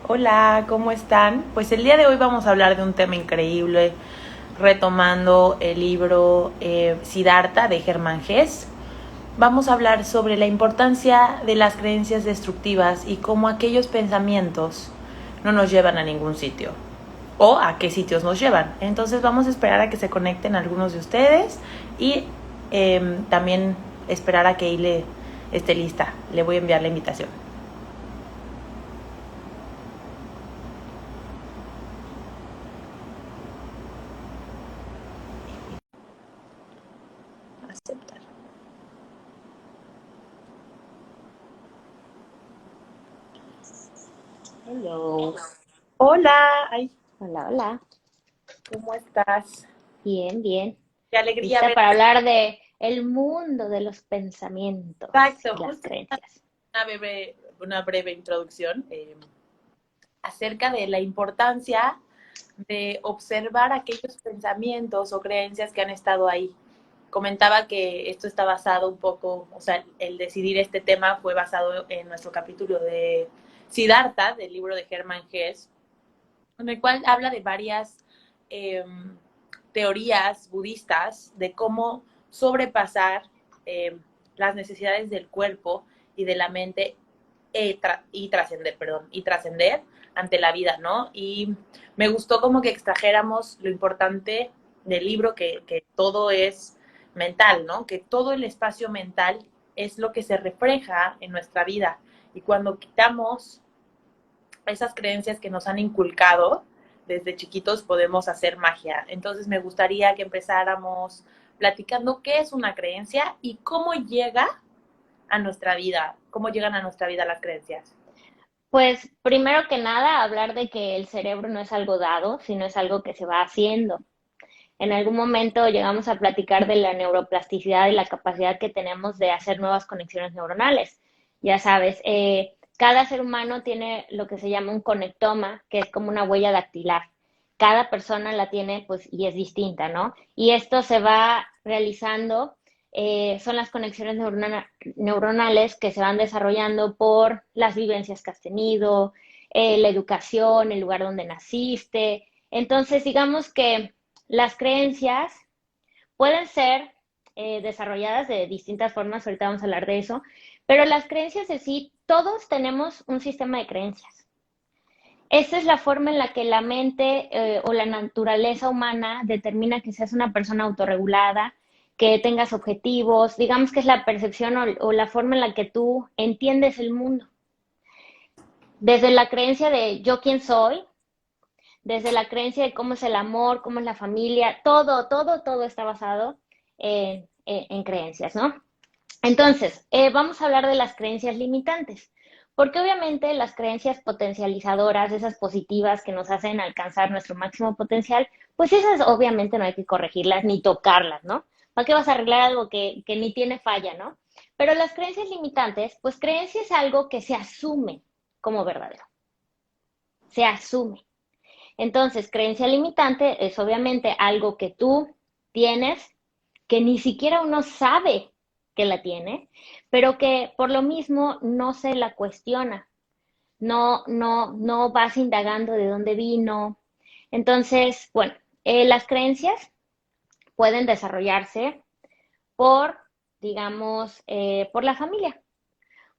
Hola, ¿cómo están? Pues el día de hoy vamos a hablar de un tema increíble, retomando el libro Siddhartha de Hermann Hesse. Vamos a hablar sobre la importancia de las creencias destructivas y cómo aquellos pensamientos no nos llevan a ningún sitio o a qué sitios nos llevan. Entonces vamos a esperar a que se conecten algunos de ustedes y también esperar a que Ile esté lista. Le voy a enviar la invitación. Aceptar. Hello. Hola, ay, Hola, hola. ¿cómo estás? Bien, bien. Qué alegría ¿Lista ver. para hablar de el mundo de los pensamientos Exacto, y las justo creencias? una breve introducción acerca de la importancia de observar aquellos pensamientos o creencias que han estado ahí. Comentaba que esto está basado un poco, o sea, el decidir este tema fue basado en nuestro capítulo de Siddhartha, del libro de Hermann Hesse, en el cual habla de varias eh, teorías budistas de cómo sobrepasar eh, las necesidades del cuerpo y de la mente y trascender, perdón, y trascender ante la vida, ¿no? Y me gustó como que extrajéramos lo importante del libro, que todo es mental, ¿no? Que todo el espacio mental es lo que se refleja en nuestra vida. Y cuando quitamos esas creencias que nos han inculcado desde chiquitos podemos hacer magia. Entonces me gustaría que empezáramos platicando qué es una creencia y cómo llega a nuestra vida, cómo llegan a nuestra vida las creencias. Pues primero que nada, hablar de que el cerebro no es algo dado, sino es algo que se va haciendo. En algún momento llegamos a platicar de la neuroplasticidad y la capacidad que tenemos de hacer nuevas conexiones neuronales. Ya sabes, cada ser humano tiene lo que se llama un conectoma, que es como una huella dactilar. Cada persona la tiene, pues, y es distinta, ¿no? Y esto se va realizando, son las conexiones neuronales que se van desarrollando por las vivencias que has tenido, la educación, el lugar donde naciste. Entonces, digamos que las creencias pueden ser desarrolladas de distintas formas, ahorita vamos a hablar de eso, pero las creencias en sí, todos tenemos un sistema de creencias. Esa es la forma en la que la mente o la naturaleza humana determina que seas una persona autorregulada, que tengas objetivos, digamos que es la percepción o la forma en la que tú entiendes el mundo. Desde la creencia de yo quién soy, desde la creencia de cómo es el amor, cómo es la familia, todo está basado en creencias, ¿no? Entonces, vamos a hablar de las creencias limitantes, porque obviamente las creencias potencializadoras, esas positivas que nos hacen alcanzar nuestro máximo potencial, pues esas obviamente no hay que corregirlas ni tocarlas, ¿no? ¿Para qué vas a arreglar algo que ni tiene falla, ¿no? Pero las creencias limitantes, pues creencia es algo que se asume como verdadero, se asume. Entonces, creencia limitante es obviamente algo que tú tienes, que ni siquiera uno sabe que la tiene, pero que por lo mismo no se la cuestiona, no vas indagando de dónde vino. Entonces, bueno, las creencias pueden desarrollarse por, digamos, por la familia.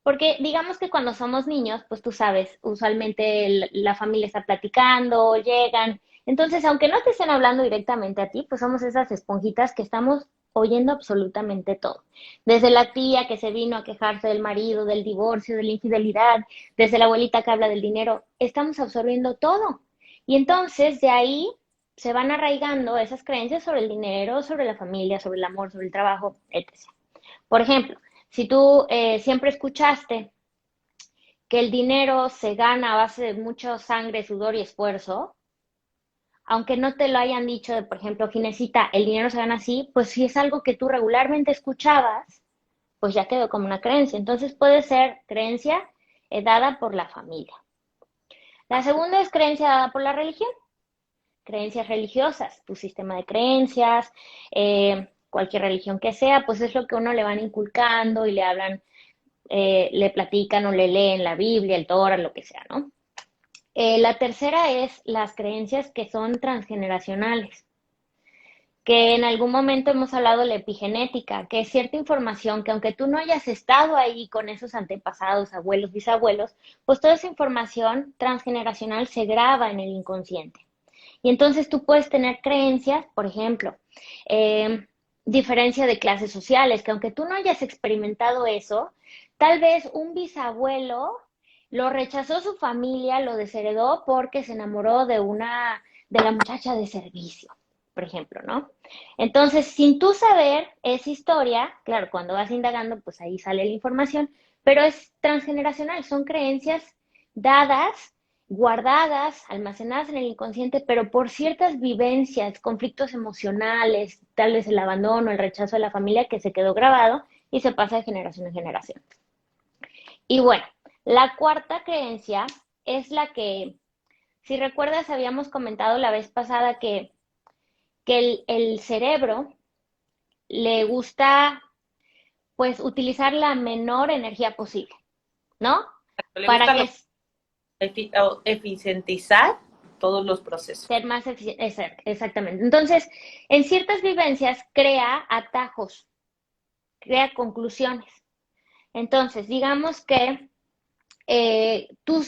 Porque digamos que cuando somos niños, pues tú sabes, usualmente la familia está platicando, llegan. Entonces, aunque no te estén hablando directamente a ti, pues somos esas esponjitas que estamos oyendo absolutamente todo. Desde la tía que se vino a quejarse del marido, del divorcio, de la infidelidad, desde la abuelita que habla del dinero, estamos absorbiendo todo. Y entonces de ahí se van arraigando esas creencias sobre el dinero, sobre la familia, sobre el amor, sobre el trabajo, etc. Por ejemplo, si tú siempre escuchaste que el dinero se gana a base de mucha sangre, sudor y esfuerzo, aunque no te lo hayan dicho de, por ejemplo, Ginecita, el dinero se gana así, pues si es algo que tú regularmente escuchabas, pues ya quedó como una creencia. Entonces puede ser creencia dada por la familia. La segunda es creencia dada por la religión, creencias religiosas, tu sistema de creencias, cualquier religión que sea, pues es lo que uno le van inculcando y le hablan le platican o le leen la Biblia, el Torah, lo que sea, ¿no? La tercera es las creencias que son transgeneracionales, que en algún momento hemos hablado de la epigenética, que es cierta información que aunque tú no hayas estado ahí con esos antepasados, abuelos, bisabuelos, pues toda esa información transgeneracional se graba en el inconsciente. Y entonces tú puedes tener creencias, por ejemplo, diferencia de clases sociales, que aunque tú no hayas experimentado eso, tal vez un bisabuelo lo rechazó su familia, lo desheredó porque se enamoró de la muchacha de servicio, por ejemplo, ¿no? Entonces, sin tú saber esa historia, claro, cuando vas indagando, pues ahí sale la información, pero es transgeneracional, son creencias dadas, guardadas, almacenadas en el inconsciente, pero por ciertas vivencias, conflictos emocionales, tal vez el abandono, el rechazo de la familia que se quedó grabado y se pasa de generación en generación. Y bueno, la cuarta creencia es la que, si recuerdas, habíamos comentado la vez pasada que el cerebro le gusta pues utilizar la menor energía posible, ¿no? Le Para gusta que o eficientizar todos los procesos. ser más eficiente. Exactamente. Entonces, en ciertas vivencias crea atajos, crea conclusiones. Entonces, digamos que tú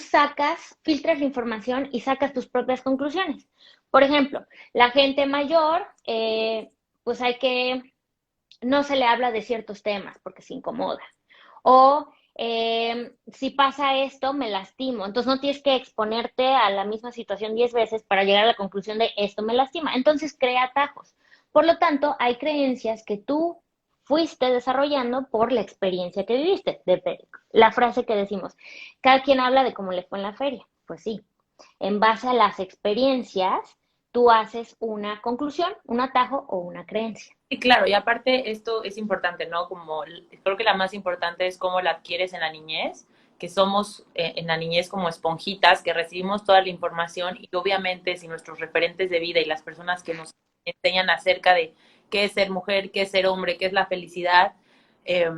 filtras la información y sacas tus propias conclusiones. Por ejemplo, la gente mayor, pues no se le habla de ciertos temas porque se incomoda. O si pasa esto, me lastimo. Entonces no tienes que exponerte a la misma situación 10 veces para llegar a la conclusión de esto me lastima. Entonces crea atajos. Por lo tanto, hay creencias que tú fuiste desarrollando por la experiencia que viviste. La frase que decimos, cada quien habla de cómo le fue en la feria. Pues sí, en base a las experiencias, tú haces una conclusión, un atajo o una creencia. Y claro, y aparte esto es importante, ¿no? Como creo que la más importante es cómo la adquieres en la niñez, que somos en la niñez como esponjitas, que recibimos toda la información y obviamente si nuestros referentes de vida y las personas que nos enseñan acerca de qué es ser mujer, qué es ser hombre, qué es la felicidad, eh,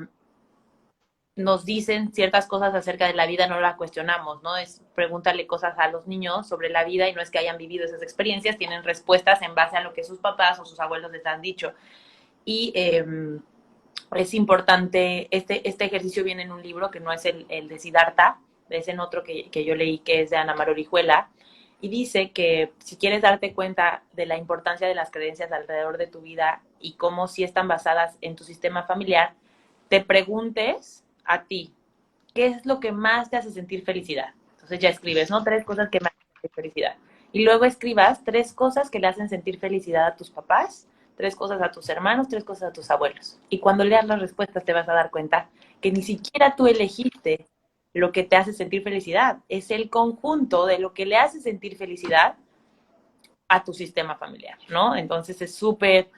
nos dicen ciertas cosas acerca de la vida, no la cuestionamos, ¿no? Es preguntarle cosas a los niños sobre la vida y no es que hayan vivido esas experiencias, tienen respuestas en base a lo que sus papás o sus abuelos les han dicho. Y es importante, este ejercicio viene en un libro que no es el de Siddhartha, es en otro que yo leí que es de Ana Mar Orihuela, y dice que si quieres darte cuenta de la importancia de las creencias alrededor de tu vida y cómo si están basadas en tu sistema familiar, te preguntes a ti, ¿qué es lo que más te hace sentir felicidad? Entonces ya escribes, ¿no? 3 cosas que me hacen sentir felicidad. Y luego escribas 3 cosas que le hacen sentir felicidad a tus papás, 3 cosas a tus hermanos, 3 cosas a tus abuelos. Y cuando leas las respuestas te vas a dar cuenta que ni siquiera tú elegiste lo que te hace sentir felicidad. Es el conjunto de lo que le hace sentir felicidad a tu sistema familiar, ¿no? Entonces es súper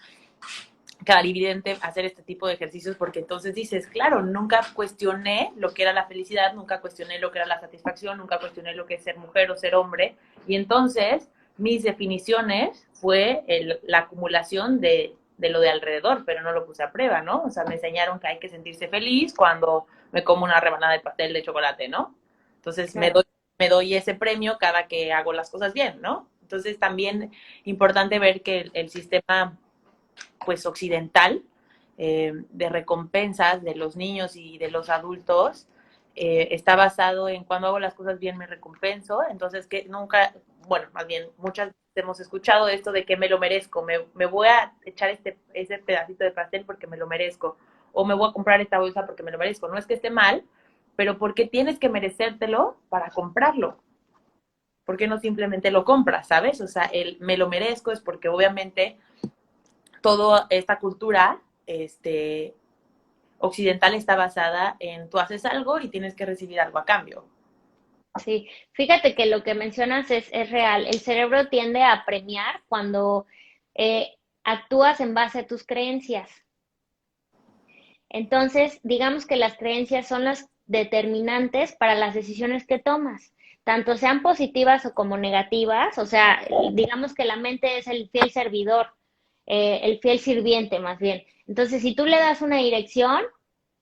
clarividente hacer este tipo de ejercicios porque entonces dices, claro, nunca cuestioné lo que era la felicidad, nunca cuestioné lo que era la satisfacción, nunca cuestioné lo que es ser mujer o ser hombre, y entonces mis definiciones fue la acumulación de lo de alrededor, pero no lo puse a prueba, ¿no? O sea, me enseñaron que hay que sentirse feliz cuando me como una rebanada de pastel de chocolate, ¿no? Entonces Claro. me doy ese premio cada que hago las cosas bien, ¿no? Entonces también importante ver que el sistema pues occidental de recompensas de los niños y de los adultos está basado en cuando hago las cosas bien me recompenso, entonces que nunca, bueno, más bien muchas veces hemos escuchado esto de que me lo merezco, me voy a echar ese pedacito de pastel porque me lo merezco, o me voy a comprar esta bolsa porque me lo merezco, no es que esté mal, pero porque tienes que merecértelo para comprarlo, ¿por qué no simplemente lo compras, sabes? O sea, el me lo merezco es porque obviamente toda esta cultura occidental está basada en tú haces algo y tienes que recibir algo a cambio. Sí, fíjate que lo que mencionas es real. El cerebro tiende a premiar cuando actúas en base a tus creencias. Entonces, digamos que las creencias son las determinantes para las decisiones que tomas, tanto sean positivas o como negativas. O sea, digamos que la mente es el fiel servidor, el fiel sirviente más bien. Entonces, si tú le das una dirección,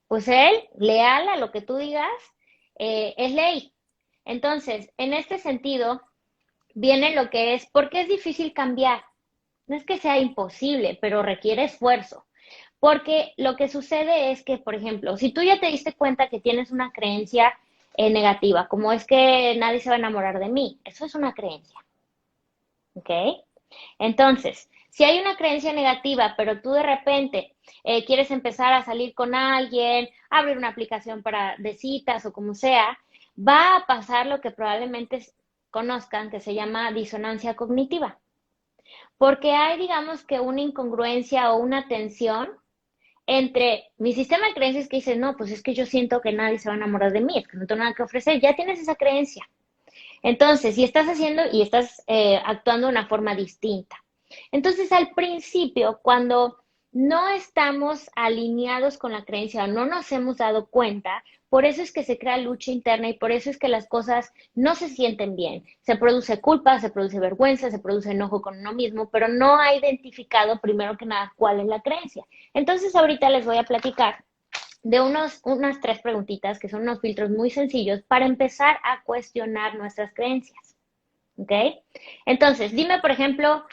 pues él, leal a lo que tú digas, es ley. Entonces, en este sentido, viene lo que es, ¿por qué es difícil cambiar? No es que sea imposible, pero requiere esfuerzo. Porque lo que sucede es que, por ejemplo, si tú ya te diste cuenta que tienes una creencia negativa, como es que nadie se va a enamorar de mí, eso es una creencia, ¿ok? Entonces, si hay una creencia negativa, pero tú de repente quieres empezar a salir con alguien, abrir una aplicación de citas o como sea, va a pasar lo que probablemente conozcan que se llama disonancia cognitiva. Porque hay, digamos que una incongruencia o una tensión entre mi sistema de creencias que dice, no, pues es que yo siento que nadie se va a enamorar de mí, es que no tengo nada que ofrecer, ya tienes esa creencia. Entonces, si estás haciendo y estás actuando de una forma distinta. Entonces, al principio, cuando no estamos alineados con la creencia o no nos hemos dado cuenta, por eso es que se crea lucha interna y por eso es que las cosas no se sienten bien. Se produce culpa, se produce vergüenza, se produce enojo con uno mismo, pero no ha identificado primero que nada cuál es la creencia. Entonces, ahorita les voy a platicar de unas tres preguntitas que son unos filtros muy sencillos para empezar a cuestionar nuestras creencias. ¿Ok? Entonces, dime, por ejemplo,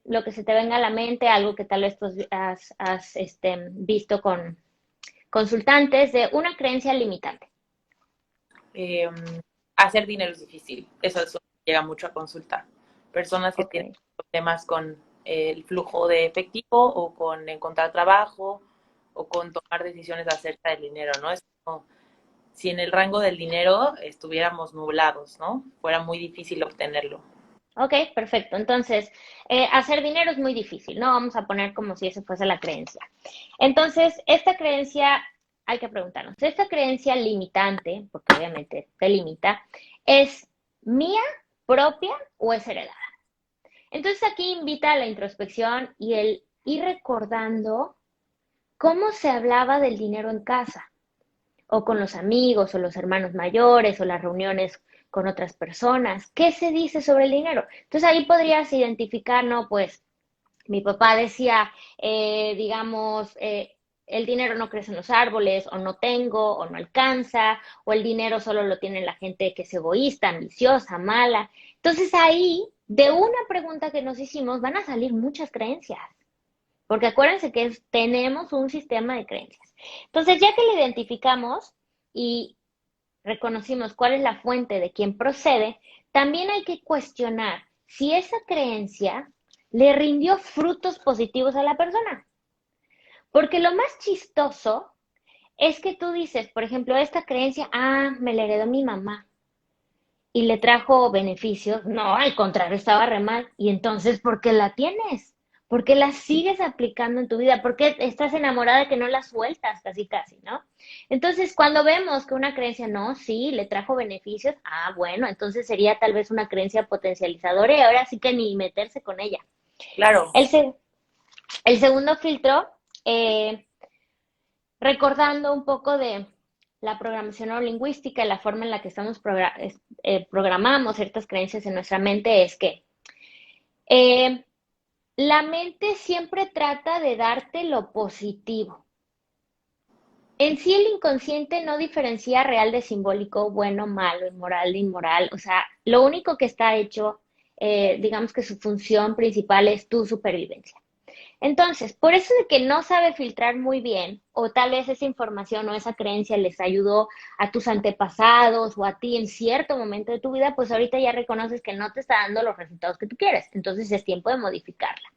lo que se te venga a la mente, algo que tal vez tú has visto con consultantes de una creencia limitante. Eh, Hacer dinero es difícil. Eso llega mucho a consulta. Personas que Ok. tienen problemas con el flujo de efectivo o con encontrar trabajo o con tomar decisiones acerca del dinero, ¿no? Es como si en el rango del dinero estuviéramos nublados, ¿no? Fuera muy difícil obtenerlo. Ok, perfecto. Entonces, hacer dinero es muy difícil, ¿no? Vamos a poner como si eso fuese la creencia. Entonces, esta creencia, hay que preguntarnos, ¿esta creencia limitante, porque obviamente te limita, es mía, propia o es heredada? Entonces, aquí invita a la introspección y el ir recordando cómo se hablaba del dinero en casa o con los amigos o los hermanos mayores o las reuniones con otras personas. ¿Qué se dice sobre el dinero? Entonces ahí podrías identificar, ¿no? Pues mi papá decía, digamos, el dinero no crece en los árboles, o no tengo, o no alcanza, o el dinero solo lo tiene la gente que es egoísta, ambiciosa, mala. Entonces ahí, de una pregunta que nos hicimos, van a salir muchas creencias. Porque acuérdense que tenemos un sistema de creencias. Entonces, ya que lo identificamos y reconocimos cuál es la fuente de quién procede, también hay que cuestionar si esa creencia le rindió frutos positivos a la persona. Porque lo más chistoso es que tú dices, por ejemplo, esta creencia, me la heredó mi mamá y le trajo beneficios. No, al contrario, estaba re mal. Y entonces, ¿por qué la tienes? ¿Por qué la sigues aplicando en tu vida? ¿Por qué estás enamorada que no la sueltas casi casi, no? Entonces, cuando vemos que una creencia no, sí, le trajo beneficios, bueno, entonces sería tal vez una creencia potencializadora y ahora sí que ni meterse con ella. Claro. El, se- el segundo filtro, eh, recordando un poco de la programación neurolingüística y la forma en la que programamos ciertas creencias en nuestra mente es que eh, la mente siempre trata de darte lo positivo. En sí el inconsciente no diferencia real de simbólico, bueno, malo, inmoral de inmoral. O sea, lo único que está hecho, digamos que su función principal es tu supervivencia. Entonces, por eso de que no sabe filtrar muy bien, o tal vez esa información o esa creencia les ayudó a tus antepasados o a ti en cierto momento de tu vida, pues ahorita ya reconoces que no te está dando los resultados que tú quieres. Entonces es tiempo de modificarla.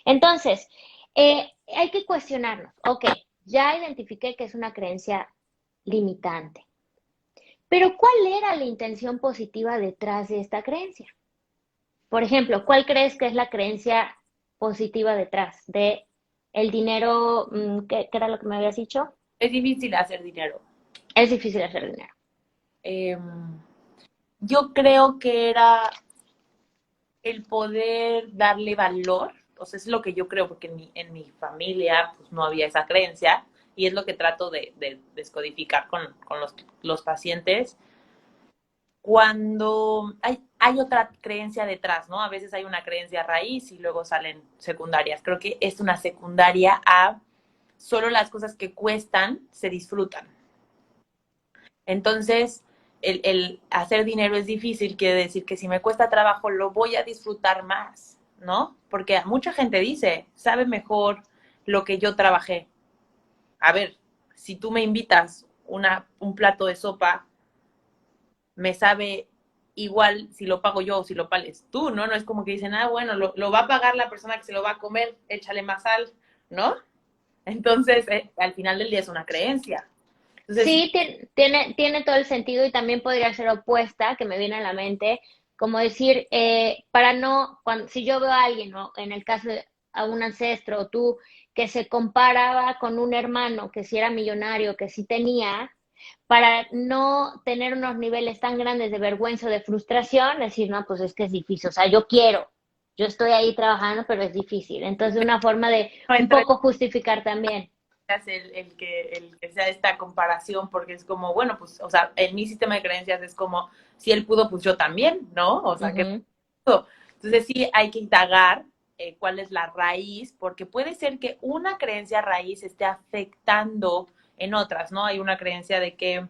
Entonces, hay que cuestionarnos, ok, ya identifiqué que es una creencia limitante, pero ¿cuál era la intención positiva detrás de esta creencia? Por ejemplo, ¿cuál crees que es la creencia positiva detrás de el dinero? ¿Qué era lo que me habías dicho? Es difícil hacer dinero. Es difícil hacer dinero. Eh, yo creo que era el poder darle valor, o sea, es lo que yo creo, porque en mi familia pues, no había esa creencia, y es lo que trato de descodificar con los pacientes. Cuando hay otra creencia detrás, ¿no? A veces hay una creencia raíz y luego salen secundarias. Creo que es una secundaria a solo las cosas que cuestan se disfrutan. Entonces, el hacer dinero es difícil, quiere decir que si me cuesta trabajo lo voy a disfrutar más, ¿no? Porque mucha gente dice, sabe mejor lo que yo trabajé. A ver, si tú me invitas un plato de sopa, me sabe igual si lo pago yo o si lo pagues tú, ¿no? No es como que dicen, ah, bueno, lo va a pagar la persona que se lo va a comer, échale más sal, ¿no? Entonces, al final del día es una creencia. Entonces, sí, Sí, tiene todo el sentido y también podría ser opuesta, que me viene a la mente, como decir, para no, si yo veo a alguien, ¿no? En el caso de a un ancestro o tú, que se comparaba con un hermano que sí era millonario, que sí tenía, para no tener unos niveles tan grandes de vergüenza o de frustración, decir, no, pues es que es difícil, o sea, yo estoy ahí trabajando, pero es difícil. Entonces, una forma de no un entra poco justificar también. el que sea esta comparación, porque es como, bueno, pues, o sea, en mi sistema de creencias es como, si él pudo, pues yo también, ¿no? O sea, que Ujú. pudo. Entonces sí hay que indagar cuál es la raíz, porque puede ser que una creencia raíz esté afectando en otras, ¿no? Hay una creencia de que,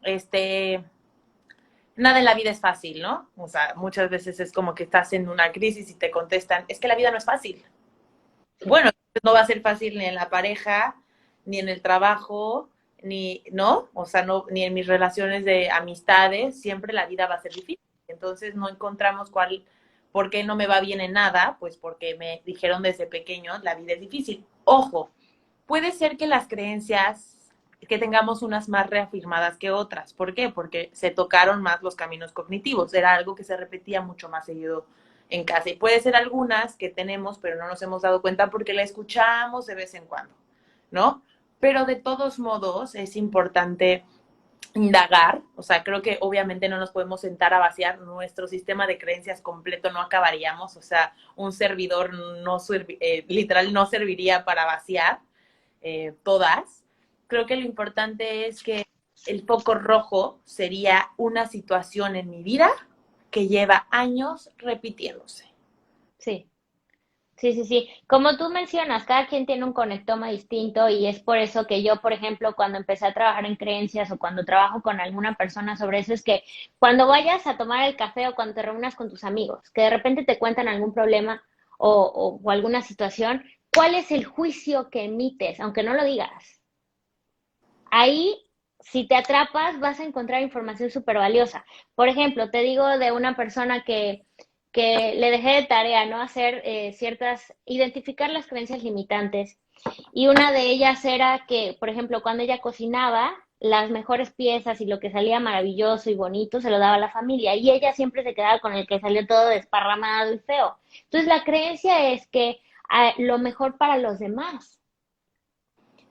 este, nada en la vida es fácil, ¿no? O sea, muchas veces es como que estás en una crisis y te contestan, es que la vida no es fácil. Sí. Bueno, no va a ser fácil ni en la pareja, ni en el trabajo, ni, ¿no? O sea, no, ni en mis relaciones de amistades, siempre la vida va a ser difícil. Entonces no encontramos por qué no me va bien en nada, pues porque me dijeron desde pequeño, la vida es difícil. Ojo, puede ser que las creencias, que tengamos unas más reafirmadas que otras. ¿Por qué? Porque se tocaron más los caminos cognitivos. Era algo que se repetía mucho más seguido en casa. Y puede ser algunas que tenemos, pero no nos hemos dado cuenta porque la escuchamos de vez en cuando, ¿no? Pero de todos modos es importante indagar, o sea, creo que obviamente no nos podemos sentar a vaciar nuestro sistema de creencias completo, no acabaríamos, o sea, un servidor no literal no serviría para vaciar todas. Creo que lo importante es que el foco rojo sería una situación en mi vida que lleva años repitiéndose. Sí. Sí, sí, sí. Como tú mencionas, cada quien tiene un conectoma distinto y es por eso que yo, por ejemplo, cuando empecé a trabajar en creencias o cuando trabajo con alguna persona sobre eso, es que cuando vayas a tomar el café o cuando te reúnas con tus amigos, que de repente te cuentan algún problema o alguna situación, ¿cuál es el juicio que emites, aunque no lo digas? Ahí, si te atrapas, vas a encontrar información súper valiosa. Por ejemplo, te digo de una persona que le dejé de tarea, ¿no? Hacer identificar las creencias limitantes. Y una de ellas era que, por ejemplo, cuando ella cocinaba, las mejores piezas y lo que salía maravilloso y bonito se lo daba a la familia. Y ella siempre se quedaba con el que salió todo desparramado y feo. Entonces, la creencia es que lo mejor para los demás.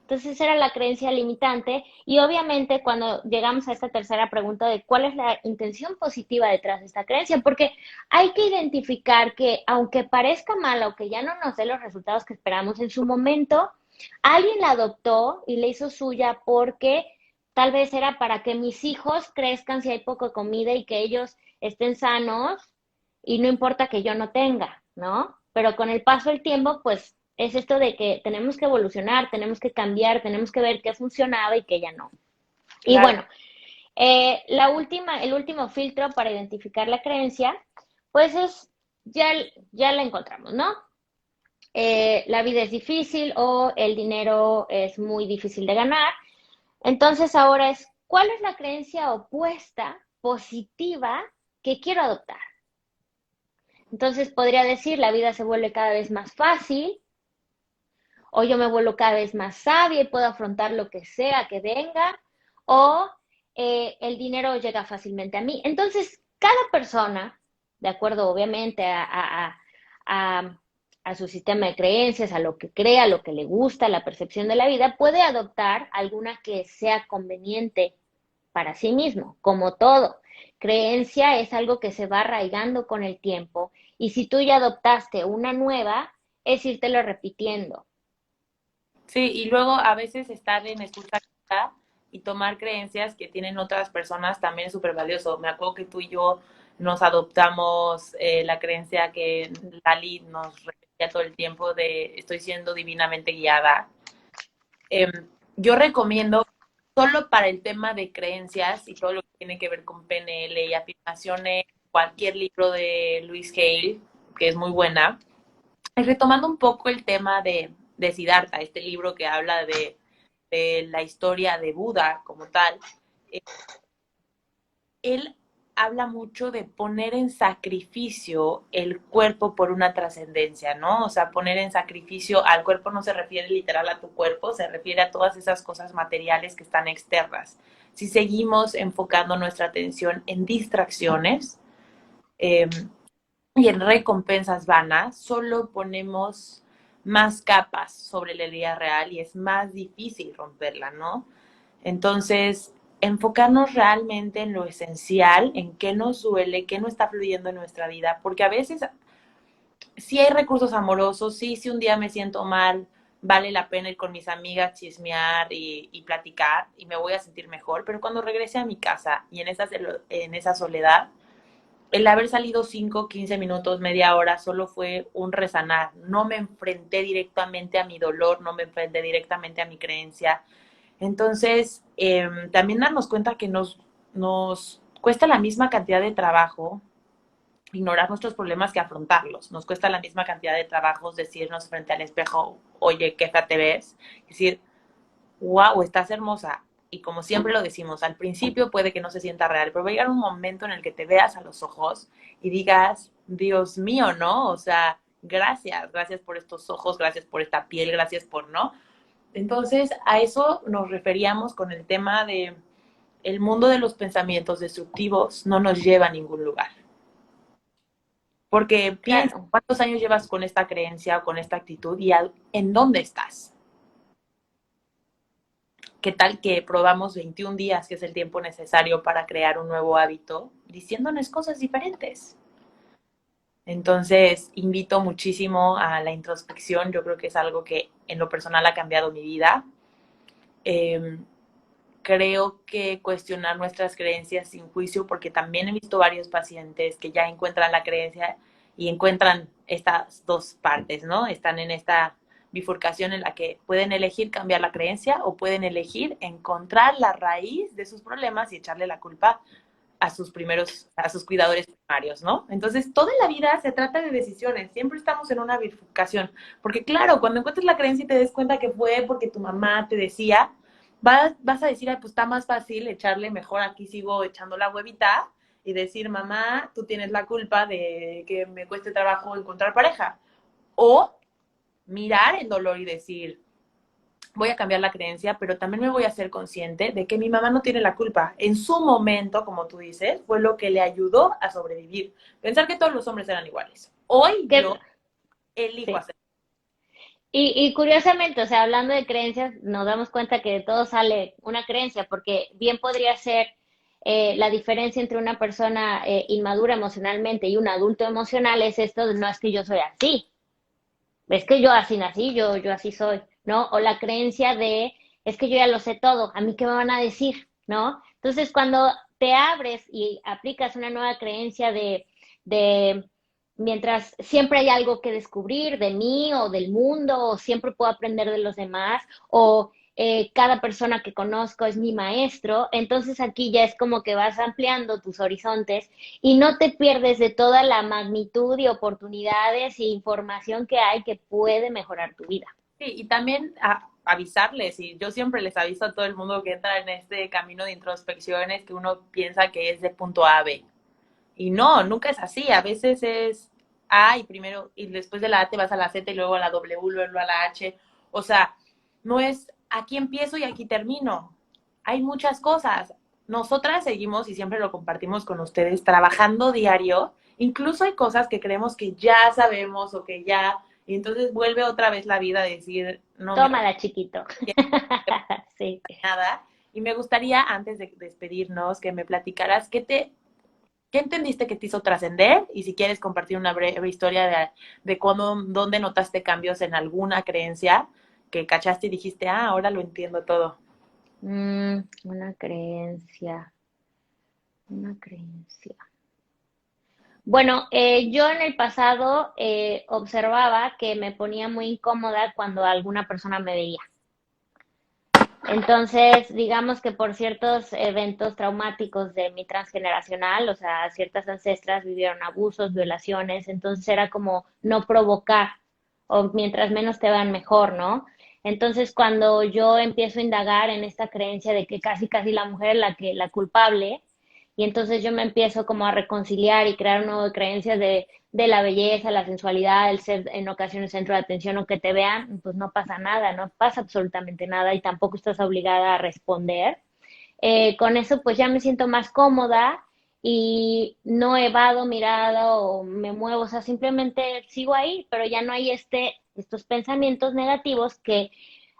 Entonces esa era la creencia limitante y obviamente cuando llegamos a esta tercera pregunta de cuál es la intención positiva detrás de esta creencia, porque hay que identificar que aunque parezca mala o que ya no nos dé los resultados que esperamos en su momento, alguien la adoptó y la hizo suya porque tal vez era para que mis hijos crezcan si hay poco comida y que ellos estén sanos y no importa que yo no tenga, ¿no? Pero con el paso del tiempo, pues es esto de que tenemos que evolucionar, tenemos que cambiar, tenemos que ver qué funcionaba y qué ya no. Y Claro. bueno, el último filtro para identificar la creencia, pues ya, ya la encontramos, ¿no? La vida es difícil o el dinero es muy difícil de ganar. Entonces ahora es, ¿cuál es la creencia opuesta, positiva, que quiero adoptar? Entonces podría decir, la vida se vuelve cada vez más fácil, o yo me vuelvo cada vez más sabia y puedo afrontar lo que sea que venga, o el dinero llega fácilmente a mí. Entonces, cada persona, de acuerdo obviamente a, a su sistema de creencias, a lo que crea, a lo que le gusta, a la percepción de la vida, puede adoptar alguna que sea conveniente para sí mismo, como todo. Creencia es algo que se va arraigando con el tiempo y si tú ya adoptaste una nueva, es írtelo repitiendo. Sí, y luego a veces estar en escucha activa y tomar creencias que tienen otras personas también es súper valioso. Me acuerdo que tú y yo nos adoptamos la creencia que Lali nos repetía todo el tiempo de estoy siendo divinamente guiada. Yo recomiendo solo para el tema de creencias y todo lo que tiene que ver con PNL y afirmaciones, cualquier libro de Luis Hale, que es muy buena. Y retomando un poco el tema de Siddhartha, este libro que habla de la historia de Buda como tal, eh, él habla mucho de poner en sacrificio el cuerpo por una trascendencia, ¿no? O sea, poner en sacrificio al cuerpo no se refiere literal a tu cuerpo, se refiere a todas esas cosas materiales que están externas. Si seguimos enfocando nuestra atención en distracciones eh, y en recompensas vanas, solo ponemos más capas sobre la idea real y es más difícil romperla, ¿no? Entonces, enfocarnos realmente en lo esencial, en qué nos duele, qué no está fluyendo en nuestra vida, porque a veces sí hay recursos amorosos, sí, si un día me siento mal, vale la pena ir con mis amigas, chismear y platicar y me voy a sentir mejor, pero cuando regrese a mi casa y en esa soledad, el haber salido 5, 15 minutos, media hora, solo fue un resanar. No me enfrenté directamente a mi dolor, no me enfrenté directamente a mi creencia, entonces, también darnos cuenta que nos cuesta la misma cantidad de trabajo ignorar nuestros problemas que afrontarlos. Nos cuesta la misma cantidad de trabajo decirnos frente al espejo, oye, qué fea te ves. Decir, wow, estás hermosa. Y como siempre lo decimos, al principio puede que no se sienta real, pero va a llegar un momento en el que te veas a los ojos y digas, Dios mío, ¿no? O sea, gracias, gracias por estos ojos, gracias por esta piel, gracias por, ¿no? Entonces, a eso nos referíamos con el tema de el mundo de los pensamientos destructivos no nos lleva a ningún lugar. Porque piensa Claro. cuántos años llevas con esta creencia o con esta actitud y en dónde estás. ¿Qué tal que probamos 21 días, que es el tiempo necesario para crear un nuevo hábito, diciéndonos cosas diferentes? Entonces, invito muchísimo a la introspección. Yo creo que es algo que en lo personal ha cambiado mi vida. Eh, Creo que cuestionar nuestras creencias sin juicio, porque también he visto varios pacientes que ya encuentran la creencia y encuentran estas dos partes, ¿no? Están en esta bifurcación en la que pueden elegir cambiar la creencia o pueden elegir encontrar la raíz de sus problemas y echarle la culpa a sus cuidadores primarios, ¿no? Entonces, toda la vida se trata de decisiones, siempre estamos en una bifurcación, porque claro, cuando encuentres la creencia y te des cuenta que fue porque tu mamá te decía, vas a decir, ay, pues está más fácil echarle, mejor aquí sigo echando la huevita y decir, mamá, tú tienes la culpa de que me cueste trabajo encontrar pareja. O mirar el dolor y decir, voy a cambiar la creencia, pero también me voy a ser consciente de que mi mamá no tiene la culpa. En su momento, como tú dices, fue lo que le ayudó a sobrevivir. Pensar que todos los hombres eran iguales. Hoy Que, yo elijo sí. hacer. Y curiosamente, o sea, hablando de creencias, nos damos cuenta que de todo sale una creencia, porque bien podría ser la diferencia entre una persona inmadura emocionalmente y un adulto emocional es esto de no es que yo soy así, es que yo así nací, yo así soy, ¿no? O la creencia de es que yo ya lo sé todo, a mí qué me van a decir, ¿no? Entonces, cuando te abres y aplicas una nueva creencia de mientras siempre hay algo que descubrir de mí o del mundo, o siempre puedo aprender de los demás, o cada persona que conozco es mi maestro, entonces aquí ya es como que vas ampliando tus horizontes y no te pierdes de toda la magnitud y oportunidades e información que hay que puede mejorar tu vida. Sí, y también avisarles, y yo siempre les aviso a todo el mundo que entra en este camino de introspecciones que uno piensa que es de punto A a B. Y no, nunca es así. A veces es A y primero, y después de la A te vas a la Z y luego a la W, luego a la H. O sea, no es aquí empiezo y aquí termino. Hay muchas cosas. Nosotras seguimos, y siempre lo compartimos con ustedes, trabajando diario. Incluso hay cosas que creemos que ya sabemos o que ya, y entonces vuelve otra vez la vida a decir, no, mi Tómala, chiquito. Sí. nada. Y me gustaría, antes de despedirnos, que me platicaras ¿qué entendiste que te hizo trascender? Y si quieres compartir una breve historia de cómo, dónde notaste cambios en alguna creencia que cachaste y dijiste, ah, ahora lo entiendo todo. Una creencia, una creencia. Bueno, yo en el pasado observaba que me ponía muy incómoda cuando alguna persona me veía. Entonces, digamos que por ciertos eventos traumáticos de mi transgeneracional, o sea, ciertas ancestras vivieron abusos, violaciones, entonces era como no provocar, o mientras menos te van mejor, ¿no? Entonces, cuando yo empiezo a indagar en esta creencia de que casi casi la mujer es la culpable, y entonces yo me empiezo como a reconciliar y crear una nueva creencia de la belleza, la sensualidad, el ser en ocasiones centro de atención o que te vean, pues no pasa nada, no pasa absolutamente nada y tampoco estás obligada a responder. Con eso pues ya me siento más cómoda y no evado mirada o me muevo, o sea, simplemente sigo ahí, pero ya no hay estos pensamientos negativos que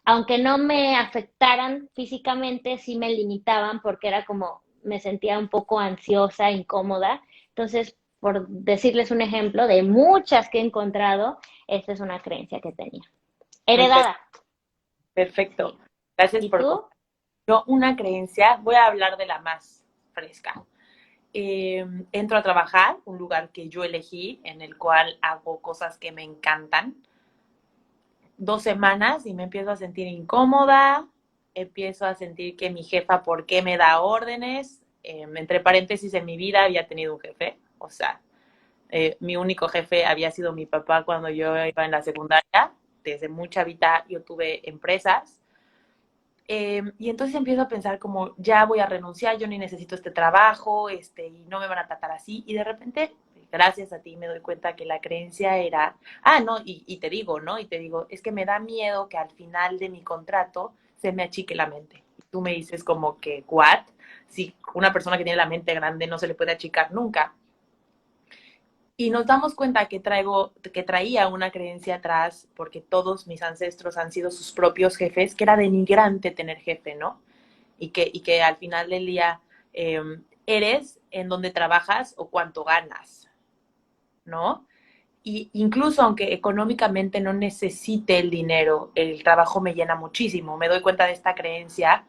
aunque no me afectaran físicamente, sí me limitaban porque era como me sentía un poco ansiosa, incómoda. Entonces, por decirles un ejemplo de muchas que he encontrado, esta es una creencia que tenía. Muy Heredada. perfecto. Sí. Gracias ¿Y por tú? compartir. Yo una creencia, voy a hablar de la más fresca. Entro a trabajar, un lugar que yo elegí, en el cual hago cosas que me encantan. 2 semanas y me empiezo a sentir incómoda, empiezo a sentir que mi jefa, ¿por qué me da órdenes? Entre paréntesis, en mi vida había tenido un jefe, o sea, mi único jefe había sido mi papá cuando yo iba en la secundaria. Desde muy chavita yo tuve empresas. Y entonces empiezo a pensar como, ya voy a renunciar, yo ni necesito este trabajo, y no me van a tratar así. Y de repente, gracias a ti, me doy cuenta que la creencia era, no, y te digo, ¿no? Y te digo, es que me da miedo que al final de mi contrato se me achique la mente. Y tú me dices como que, ¿what? Si una persona que tiene la mente grande no se le puede achicar nunca. Y nos damos cuenta que traía una creencia atrás, porque todos mis ancestros han sido sus propios jefes, que era denigrante tener jefe, ¿no? Y que al final del día eh, eres en donde trabajas o cuánto ganas, ¿no? Y incluso aunque económicamente no necesite el dinero, el trabajo me llena muchísimo. Me doy cuenta de esta creencia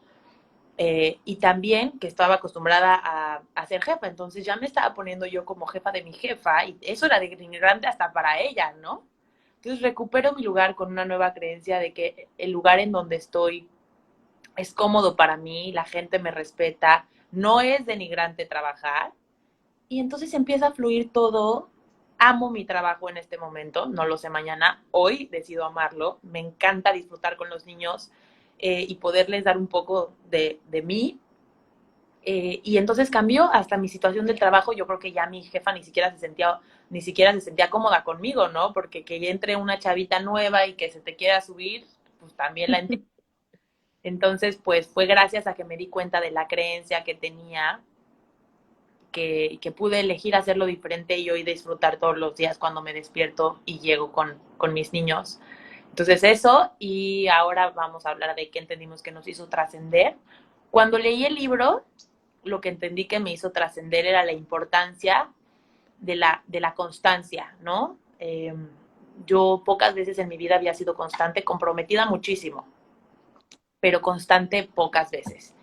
y también que estaba acostumbrada a ser jefa, entonces ya me estaba poniendo yo como jefa de mi jefa y eso era denigrante hasta para ella, ¿no? Entonces recupero mi lugar con una nueva creencia de que el lugar en donde estoy es cómodo para mí, la gente me respeta, no es denigrante trabajar y entonces empieza a fluir todo. Amo mi trabajo en este momento, no lo sé mañana, hoy decido amarlo, me encanta disfrutar con los niños y poderles dar un poco de mí. Y entonces cambió hasta mi situación del trabajo. Yo creo que ya mi jefa ni siquiera se sentía cómoda conmigo, ¿no? Porque que entre una chavita nueva y que se te quiera subir, pues también la entiendo. Entonces, pues fue gracias a que me di cuenta de la creencia que tenía, que pude elegir hacerlo diferente y hoy disfrutar todos los días cuando me despierto y llego con mis niños. Entonces eso, y ahora vamos a hablar de qué entendimos que nos hizo trascender. Cuando leí el libro, lo que entendí que me hizo trascender era la importancia de la constancia, ¿no? Yo pocas veces en mi vida había sido constante, comprometida muchísimo, pero constante pocas veces.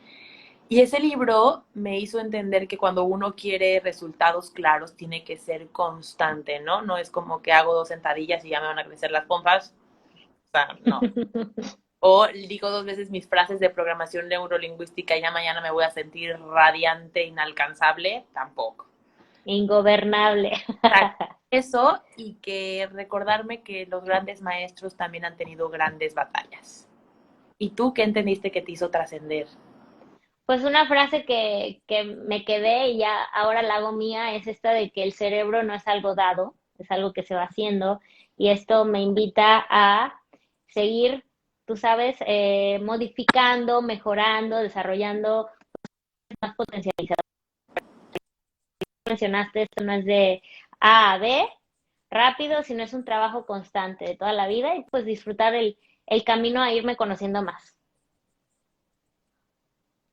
Y ese libro me hizo entender que cuando uno quiere resultados claros, tiene que ser constante, ¿no? No es como que hago 2 sentadillas y ya me van a crecer las pompas. O sea, no. O digo 2 veces mis frases de programación neurolingüística y ya mañana me voy a sentir radiante, inalcanzable. Tampoco. Ingobernable. Eso y que recordarme que los grandes maestros también han tenido grandes batallas. ¿Y tú qué entendiste que te hizo trascender? Pues una frase que me quedé y ya ahora la hago mía es esta de que el cerebro no es algo dado, es algo que se va haciendo y esto me invita a seguir, tú sabes, modificando, mejorando, desarrollando más potencializado. Mencionaste, esto no es de A a B rápido, sino es un trabajo constante de toda la vida y pues disfrutar el camino a irme conociendo más.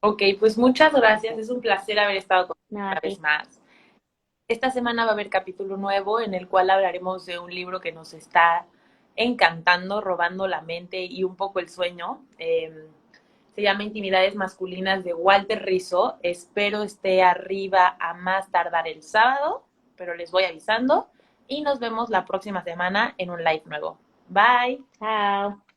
Ok, pues muchas gracias. Es un placer haber estado contigo Nada, a una vez ti. más. Esta semana va a haber capítulo nuevo en el cual hablaremos de un libro que nos está encantando, robando la mente y un poco el sueño. Se llama Intimidades Masculinas de Walter Rizzo. Espero esté arriba a más tardar el sábado, pero les voy avisando y nos vemos la próxima semana en un live nuevo. Bye. Chao.